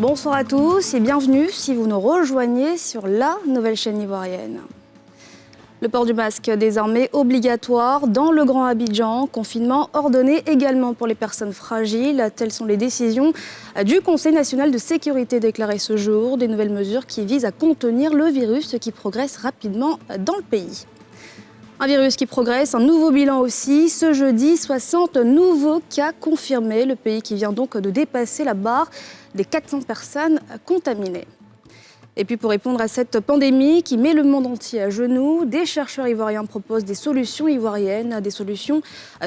Bonsoir à tous et bienvenue si vous nous rejoignez sur la nouvelle chaîne ivoirienne. Le port du masque désormais obligatoire dans le Grand Abidjan, confinement ordonné également pour les personnes fragiles. Telles sont les décisions du Conseil national de sécurité déclaré ce jour, des nouvelles mesures qui visent à contenir le virus qui progresse rapidement dans le pays. Un virus qui progresse, un nouveau bilan aussi. Ce jeudi, 60 nouveaux cas confirmés. Le pays qui vient donc de dépasser la barre des 400 personnes contaminées. Et puis pour répondre à cette pandémie qui met le monde entier à genoux, des chercheurs ivoiriens proposent des solutions ivoiriennes, des solutions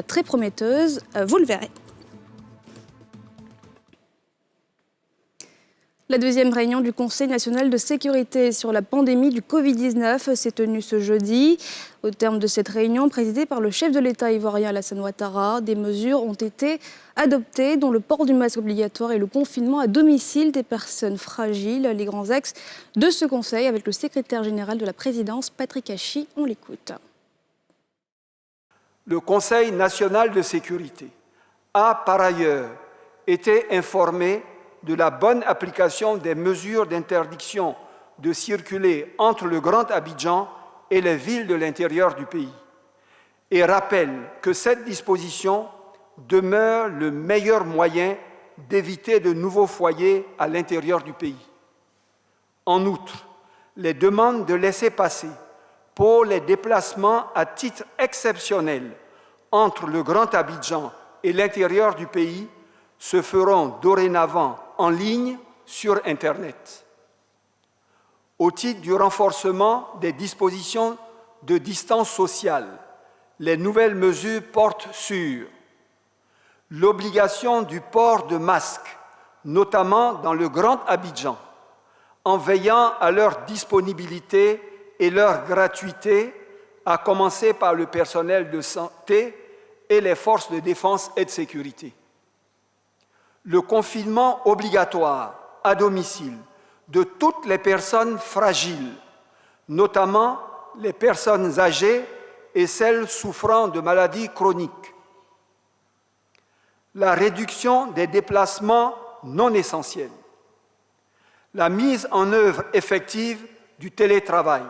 très prometteuses. Vous le verrez. La deuxième réunion du Conseil national de sécurité sur la pandémie du Covid-19 s'est tenue ce jeudi. Au terme de cette réunion, présidée par le chef de l'État ivoirien Alassane Ouattara, des mesures ont été adoptées, dont le port du masque obligatoire et le confinement à domicile des personnes fragiles. Les grands axes de ce Conseil avec le secrétaire général de la présidence, Patrick Hachi. On l'écoute. Le Conseil national de sécurité a par ailleurs été informé de la bonne application des mesures d'interdiction de circuler entre le Grand Abidjan et les villes de l'intérieur du pays et rappelle que cette disposition demeure le meilleur moyen d'éviter de nouveaux foyers à l'intérieur du pays. En outre, les demandes de laissez-passer pour les déplacements à titre exceptionnel entre le Grand Abidjan et l'intérieur du pays se feront dorénavant en ligne sur Internet. Au titre du renforcement des dispositions de distance sociale, les nouvelles mesures portent sur l'obligation du port de masques, notamment dans le Grand Abidjan, en veillant à leur disponibilité et leur gratuité, à commencer par le personnel de santé et les forces de défense et de sécurité. Le confinement obligatoire à domicile de toutes les personnes fragiles, notamment les personnes âgées et celles souffrant de maladies chroniques. La réduction des déplacements non essentiels. La mise en œuvre effective du télétravail.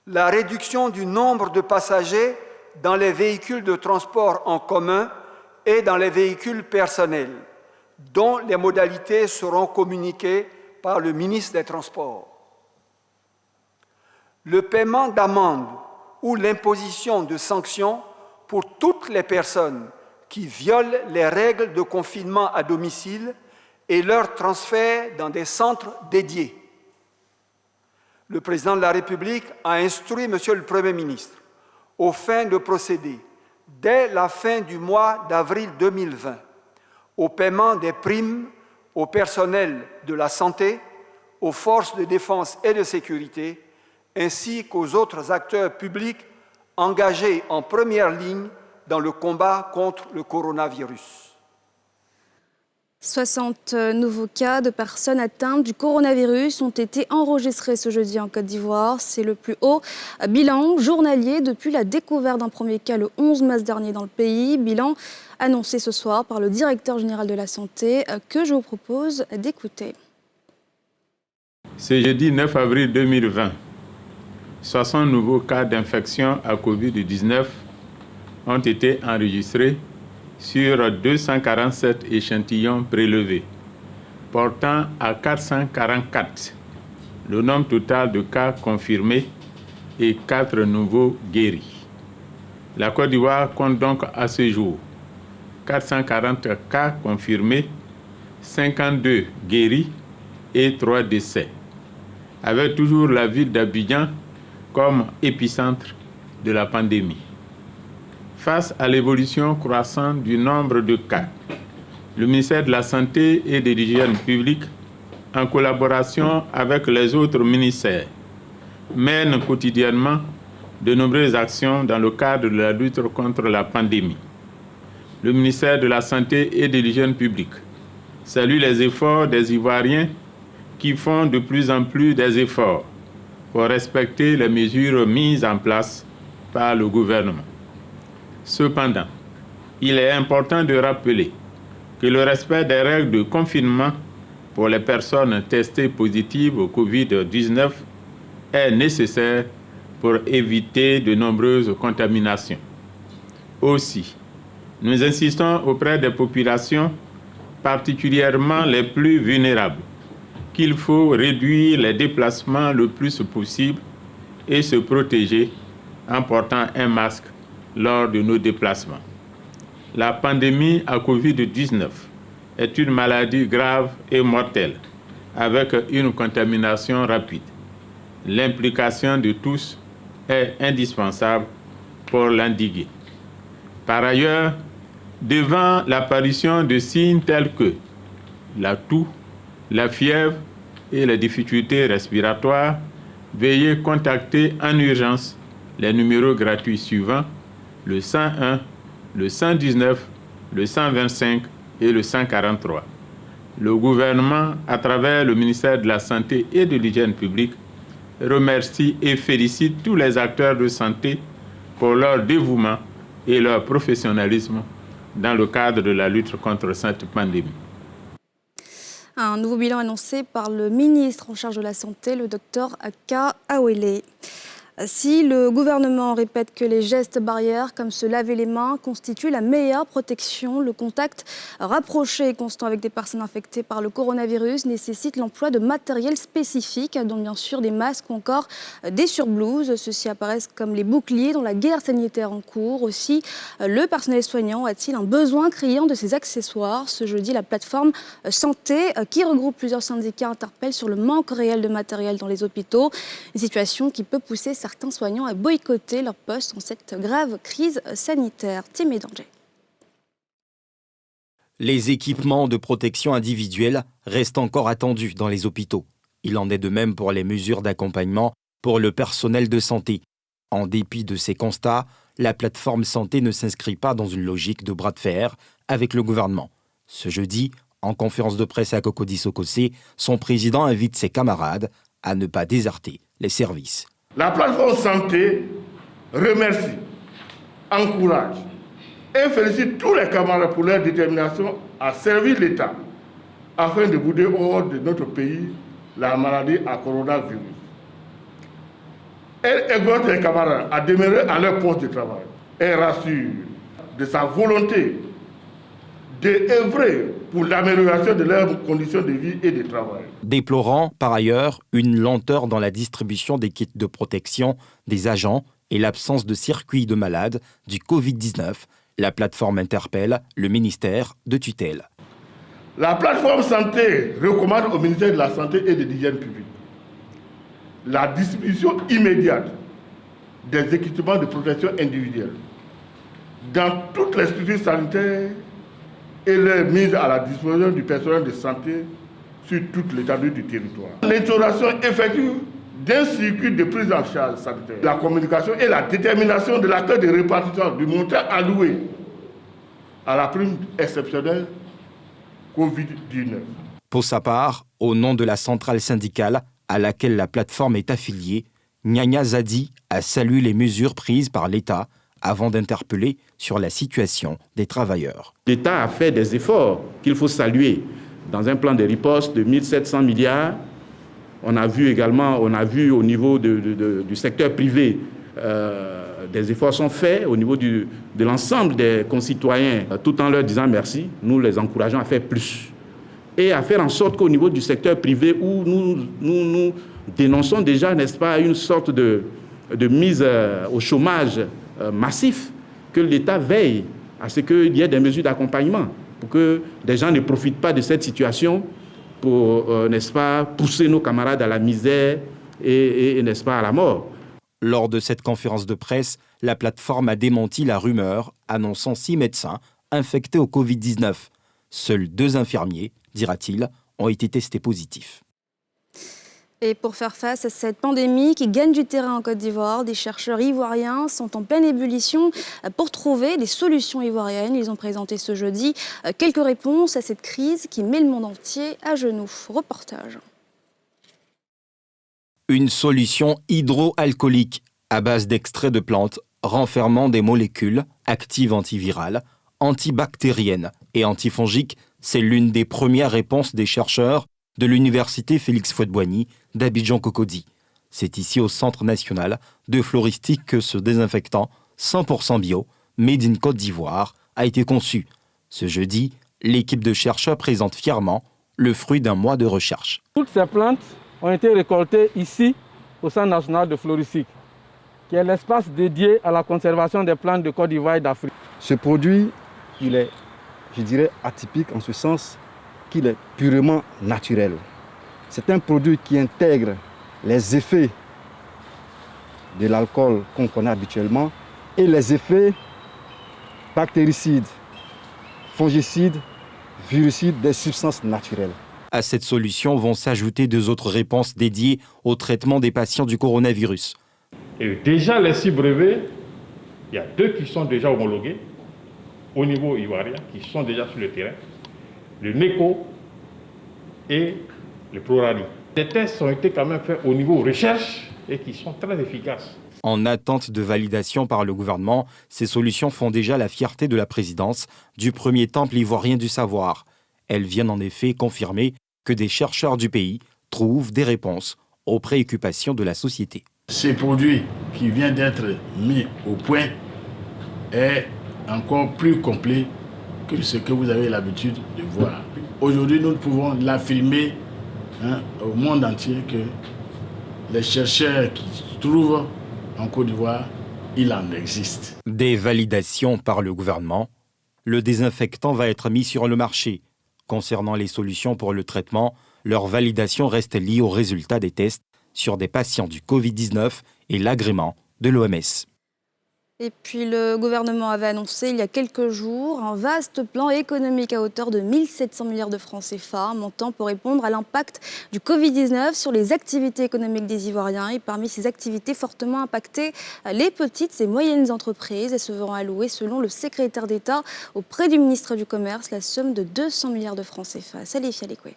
La réduction du nombre de passagers dans les véhicules de transport en commun et dans les véhicules personnels, dont les modalités seront communiquées par le ministre des Transports. Le paiement d'amendes ou l'imposition de sanctions pour toutes les personnes qui violent les règles de confinement à domicile et leur transfert dans des centres dédiés. Le président de la République a instruit M. le Premier ministre aux fins de procéder dès la fin du mois d'avril 2020, au paiement des primes au personnel de la santé, aux forces de défense et de sécurité, ainsi qu'aux autres acteurs publics engagés en première ligne dans le combat contre le coronavirus. 60 nouveaux cas de personnes atteintes du coronavirus ont été enregistrés ce jeudi en Côte d'Ivoire. C'est le plus haut bilan journalier depuis la découverte d'un premier cas le 11 mars dernier dans le pays. Bilan annoncé ce soir par le directeur général de la Santé que je vous propose d'écouter. Ce jeudi 9 avril 2020, 60 nouveaux cas d'infection à Covid-19 ont été enregistrés sur 247 échantillons prélevés, portant à 444 le nombre total de cas confirmés et 4 nouveaux guéris. La Côte d'Ivoire compte donc à ce jour 440 cas confirmés, 52 guéris et 3 décès, avec toujours la ville d'Abidjan comme épicentre de la pandémie. Face à l'évolution croissante du nombre de cas, le ministère de la Santé et de l'Hygiène publique, en collaboration avec les autres ministères, mène quotidiennement de nombreuses actions dans le cadre de la lutte contre la pandémie. Le ministère de la Santé et de l'Hygiène publique salue les efforts des Ivoiriens qui font de plus en plus des efforts pour respecter les mesures mises en place par le gouvernement. Cependant, il est important de rappeler que le respect des règles de confinement pour les personnes testées positives au Covid-19 est nécessaire pour éviter de nombreuses contaminations. Aussi, nous insistons auprès des populations, particulièrement les plus vulnérables, qu'il faut réduire les déplacements le plus possible et se protéger en portant un masque lors de nos déplacements. La pandémie à Covid-19 est une maladie grave et mortelle, avec une contamination rapide. L'implication de tous est indispensable pour l'endiguer. Par ailleurs, devant l'apparition de signes tels que la toux, la fièvre et les difficultés respiratoires, veuillez contacter en urgence les numéros gratuits suivants, le 101, le 119, le 125 et le 143. Le gouvernement, à travers le ministère de la Santé et de l'Hygiène publique, remercie et félicite tous les acteurs de santé pour leur dévouement et leur professionnalisme dans le cadre de la lutte contre cette pandémie. Un nouveau bilan annoncé par le ministre en charge de la Santé, le Dr Aka Awele. Si le gouvernement répète que les gestes barrières comme se laver les mains constituent la meilleure protection, le contact rapproché et constant avec des personnes infectées par le coronavirus nécessite l'emploi de matériel spécifique, dont bien sûr des masques ou encore des surblouses. Ceux-ci apparaissent comme les boucliers dans la guerre sanitaire en cours. Aussi, le personnel soignant a-t-il un besoin criant de ces accessoires? Ce jeudi, la plateforme Santé, qui regroupe plusieurs syndicats, interpelle sur le manque réel de matériel dans les hôpitaux. Une situation qui peut pousser certains soignants à boycotter leur poste en cette grave crise sanitaire. Tim et Danger. Les équipements de protection individuelle restent encore attendus dans les hôpitaux. Il en est de même pour les mesures d'accompagnement pour le personnel de santé. En dépit de ces constats, la plateforme Santé ne s'inscrit pas dans une logique de bras de fer avec le gouvernement. Ce jeudi, en conférence de presse à Cocody-Sococé, son président invite ses camarades à ne pas déserter les services. La plateforme Santé remercie, encourage et félicite tous les camarades pour leur détermination à servir l'État afin de bouder hors de notre pays la maladie à coronavirus. Elle exhorte les camarades à demeurer à leur poste de travail et rassure de sa volonté d'œuvrer pour l'amélioration de leurs conditions de vie et de travail. Déplorant, par ailleurs, une lenteur dans la distribution des kits de protection des agents et l'absence de circuit de malades du Covid-19, la plateforme interpelle le ministère de tutelle. La plateforme Santé recommande au ministère de la Santé et de l'Hygiène publique la distribution immédiate des équipements de protection individuelle dans toutes les structures sanitaires et leur mise à la disposition du personnel de santé sur toute l'étendue du territoire. L'instauration effective d'un circuit de prise en charge sanitaire, la communication et la détermination de l'acteur de répartition du montant alloué à la prime exceptionnelle Covid-19. Pour sa part, au nom de la centrale syndicale à laquelle la plateforme est affiliée, Nyanya Zadi a salué les mesures prises par l'État avant d'interpeller sur la situation des travailleurs. L'État a fait des efforts qu'il faut saluer. Dans un plan de riposte de 1700 milliards, on a vu au niveau du secteur privé, des efforts sont faits au niveau de l'ensemble des concitoyens, tout en leur disant merci. Nous les encourageons à faire plus. Et à faire en sorte qu'au niveau du secteur privé, où nous dénonçons déjà, n'est-ce pas, une sorte de mise au chômage massif, que l'État veille à ce qu'il y ait des mesures d'accompagnement pour que des gens ne profitent pas de cette situation pour, n'est-ce pas, pousser nos camarades à la misère et n'est-ce pas, à la mort. Lors de cette conférence de presse, la plateforme a démenti la rumeur annonçant 6 médecins infectés au Covid-19. Seuls 2 infirmiers, dira-t-il, ont été testés positifs. Et pour faire face à cette pandémie qui gagne du terrain en Côte d'Ivoire, des chercheurs ivoiriens sont en pleine ébullition pour trouver des solutions ivoiriennes. Ils ont présenté ce jeudi quelques réponses à cette crise qui met le monde entier à genoux. Reportage. Une solution hydroalcoolique à base d'extraits de plantes renfermant des molécules actives antivirales, antibactériennes et antifongiques, c'est l'une des premières réponses des chercheurs de l'université Félix Houphouët-Boigny d'Abidjan-Cocody. C'est ici au Centre national de floristique que ce désinfectant 100% bio, made in Côte d'Ivoire, a été conçu. Ce jeudi, l'équipe de chercheurs présente fièrement le fruit d'un mois de recherche. Toutes ces plantes ont été récoltées ici au Centre national de floristique, qui est l'espace dédié à la conservation des plantes de Côte d'Ivoire et d'Afrique. Ce produit, il est, je dirais, atypique en ce sens qu'il est purement naturel. C'est un produit qui intègre les effets de l'alcool qu'on connaît habituellement et les effets bactéricides, fongicides, virucides des substances naturelles. À cette solution vont s'ajouter 2 autres réponses dédiées au traitement des patients du coronavirus. Et déjà les 6 brevets, il y a 2 qui sont déjà homologués au niveau ivoirien, qui sont déjà sur le terrain, le NECO et le Prorani. Les tests ont été quand même faits au niveau recherche et qui sont très efficaces. En attente de validation par le gouvernement, ces solutions font déjà la fierté de la présidence du premier temple ivoirien du savoir. Elles viennent en effet confirmer que des chercheurs du pays trouvent des réponses aux préoccupations de la société. Ce produit qui vient d'être mis au point est encore plus complet que ce que vous avez l'habitude de voir. Aujourd'hui, nous pouvons l'affirmer au monde entier que les chercheurs qui se trouvent en Côte d'Ivoire, il en existe. Des validations par le gouvernement, le désinfectant va être mis sur le marché. Concernant les solutions pour le traitement, leur validation reste liée aux résultats des tests sur des patients du Covid-19 et l'agrément de l'OMS. Et puis le gouvernement avait annoncé il y a quelques jours un vaste plan économique à hauteur de 1 700 milliards de francs CFA, un montant pour répondre à l'impact du Covid-19 sur les activités économiques des Ivoiriens. Et parmi ces activités fortement impactées, les petites et moyennes entreprises. Elles se verront allouer, selon le secrétaire d'État auprès du ministre du Commerce, la somme de 200 milliards de francs CFA. Salif Yalekwe.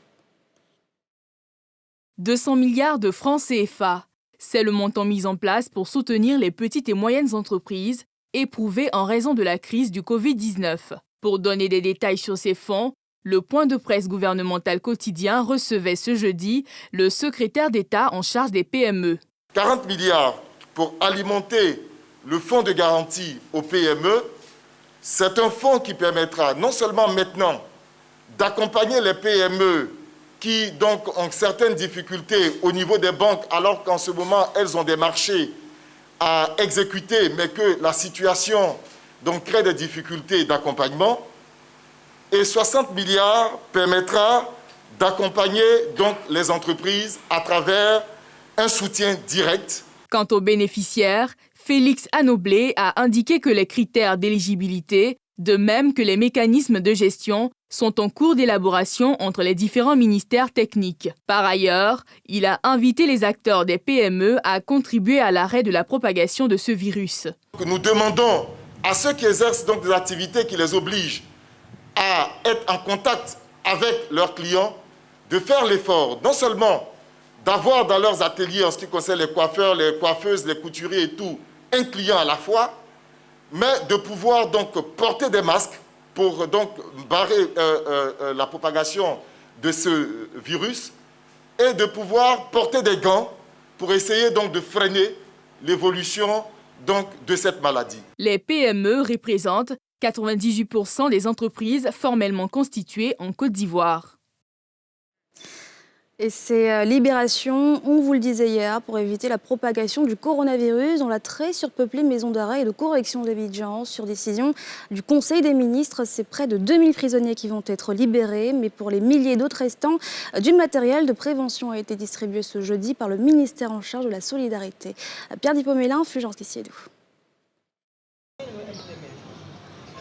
200 milliards de francs CFA. C'est le montant mis en place pour soutenir les petites et moyennes entreprises éprouvées en raison de la crise du Covid-19. Pour donner des détails sur ces fonds, le point de presse gouvernemental quotidien recevait ce jeudi le secrétaire d'État en charge des PME. 40 milliards pour alimenter le fonds de garantie aux PME. C'est un fonds qui permettra non seulement maintenant d'accompagner les PME qui donc ont certaines difficultés au niveau des banques, alors qu'en ce moment, elles ont des marchés à exécuter, mais que la situation donc, crée des difficultés d'accompagnement. Et 60 milliards permettra d'accompagner donc, les entreprises à travers un soutien direct. Quant aux bénéficiaires, Félix Anoblé a indiqué que les critères d'éligibilité, de même que les mécanismes de gestion, sont en cours d'élaboration entre les différents ministères techniques. Par ailleurs, il a invité les acteurs des PME à contribuer à l'arrêt de la propagation de ce virus. Nous demandons à ceux qui exercent donc des activités qui les obligent à être en contact avec leurs clients de faire l'effort, non seulement d'avoir dans leurs ateliers, en ce qui concerne les coiffeurs, les coiffeuses, les couturiers et tout, un client à la fois, mais de pouvoir donc porter des masques pour donc barrer la propagation de ce virus et de pouvoir porter des gants pour essayer donc de freiner l'évolution donc de cette maladie. Les PME représentent 98% des entreprises formellement constituées en Côte d'Ivoire. Et c'est Libération, on vous le disait hier, pour éviter la propagation du coronavirus dans la très surpeuplée maison d'arrêt et de correction d'Abidjan. Sur décision du Conseil des ministres, c'est près de 2000 prisonniers qui vont être libérés. Mais pour les milliers d'autres restants, du matériel de prévention a été distribué ce jeudi par le ministère en charge de la solidarité. Pierre Dipomélin, Fulgence Kissiedou.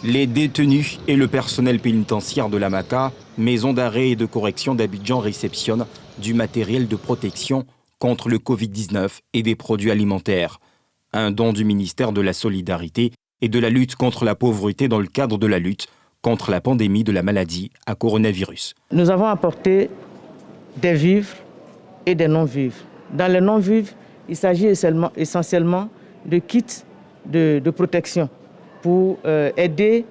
Les détenus et le personnel pénitentiaire de la MACA, maison d'arrêt et de correction d'Abidjan, réceptionnent du matériel de protection contre le Covid-19 et des produits alimentaires. Un don du ministère de la Solidarité et de la lutte contre la pauvreté dans le cadre de la lutte contre la pandémie de la maladie à coronavirus. Nous avons apporté des vivres et des non-vivres. Dans les non-vivres, il s'agit essentiellement de kits de protection pour aider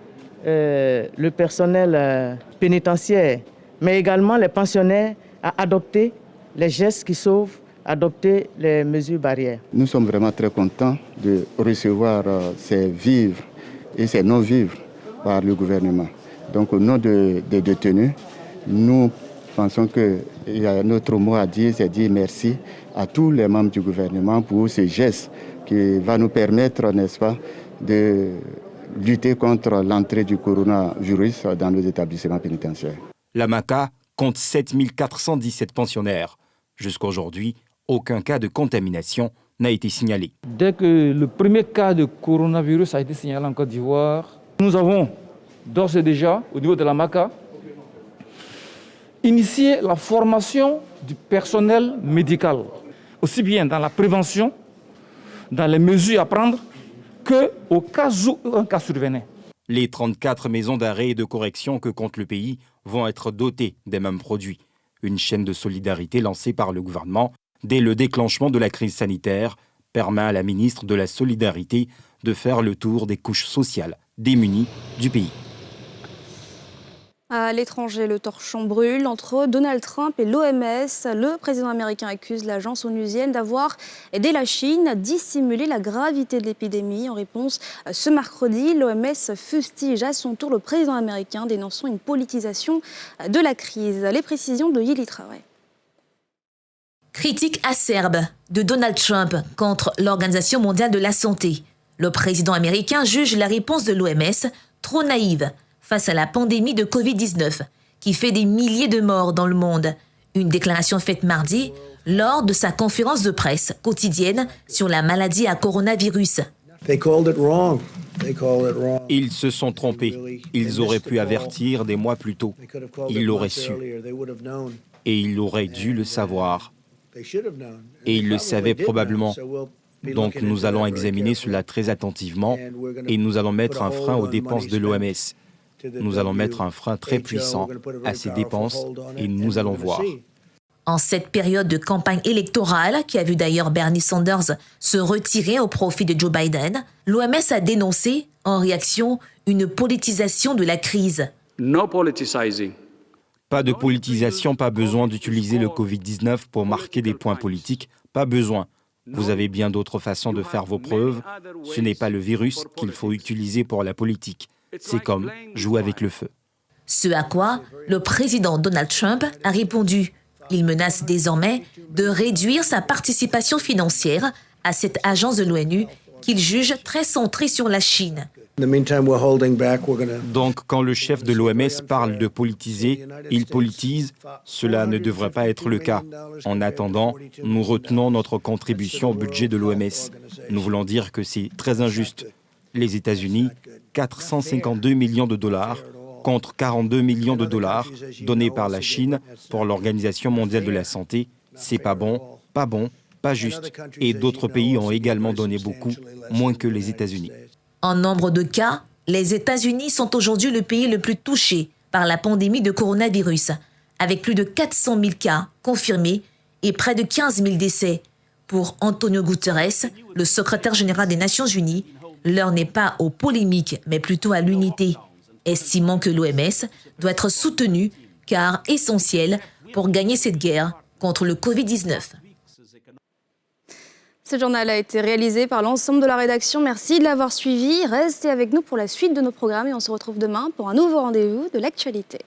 le personnel pénitentiaire, mais également les pensionnaires à adopter les gestes qui sauvent, adopter les mesures barrières. Nous sommes vraiment très contents de recevoir ces vivres et ces non-vivres par le gouvernement. Donc au nom des détenus, nous pensons qu'il y a un autre mot à dire, c'est dire merci à tous les membres du gouvernement pour ce geste qui va nous permettre, n'est-ce pas, de lutter contre l'entrée du coronavirus dans nos établissements pénitentiaires. La MACA compte 7417 pensionnaires. Jusqu'à aujourd'hui, aucun cas de contamination n'a été signalé. Dès que le premier cas de coronavirus a été signalé en Côte d'Ivoire, nous avons d'ores et déjà, au niveau de la MACA, initié la formation du personnel médical, aussi bien dans la prévention, dans les mesures à prendre, qu'au cas où un cas survenait. Les 34 maisons d'arrêt et de correction que compte le pays vont être dotées des mêmes produits. Une chaîne de solidarité lancée par le gouvernement dès le déclenchement de la crise sanitaire permet à la ministre de la Solidarité de faire le tour des couches sociales démunies du pays. À l'étranger, le torchon brûle entre Donald Trump et l'OMS. Le président américain accuse l'agence onusienne d'avoir aidé la Chine à dissimuler la gravité de l'épidémie. En réponse, ce mercredi, l'OMS fustige à son tour le président américain, dénonçant une politisation de la crise. Les précisions de Yili Traoré. Critique acerbe de Donald Trump contre l'Organisation mondiale de la santé. Le président américain juge la réponse de l'OMS trop naïve face à la pandémie de Covid-19, qui fait des milliers de morts dans le monde. Une déclaration faite mardi lors de sa conférence de presse quotidienne sur la maladie à coronavirus. Ils se sont trompés. Ils auraient pu avertir des mois plus tôt. Ils l'auraient su. Et ils auraient dû le savoir. Et ils le savaient probablement. Donc nous allons examiner cela très attentivement et nous allons mettre un frein aux dépenses de l'OMS. Nous allons mettre un frein très puissant à ces dépenses et nous allons voir. En cette période de campagne électorale, qui a vu d'ailleurs Bernie Sanders se retirer au profit de Joe Biden, l'OMS a dénoncé, en réaction, une politisation de la crise. Pas de politisation, pas besoin d'utiliser le Covid-19 pour marquer des points politiques, pas besoin. Vous avez bien d'autres façons de faire vos preuves. Ce n'est pas le virus qu'il faut utiliser pour la politique. C'est comme jouer avec le feu. Ce à quoi le président Donald Trump a répondu. Il menace désormais de réduire sa participation financière à cette agence de l'ONU qu'il juge très centrée sur la Chine. Donc, quand le chef de l'OMS parle de politiser, il politise, cela ne devrait pas être le cas. En attendant, nous retenons notre contribution au budget de l'OMS. Nous voulons dire que c'est très injuste. Les États-Unis, 452 millions de dollars contre 42 millions de dollars donnés par la Chine pour l'Organisation mondiale de la santé. C'est pas bon, pas juste. Et d'autres pays ont également donné beaucoup, moins que les États-Unis. En nombre de cas, les États-Unis sont aujourd'hui le pays le plus touché par la pandémie de coronavirus, avec plus de 400 000 cas confirmés et près de 15 000 décès. Pour Antonio Guterres, le secrétaire général des Nations Unies, l'heure n'est pas aux polémiques, mais plutôt à l'unité, estimant que l'OMS doit être soutenue car essentielle pour gagner cette guerre contre le Covid-19. Ce journal a été réalisé par l'ensemble de la rédaction. Merci de l'avoir suivi. Restez avec nous pour la suite de nos programmes et on se retrouve demain pour un nouveau rendez-vous de l'actualité.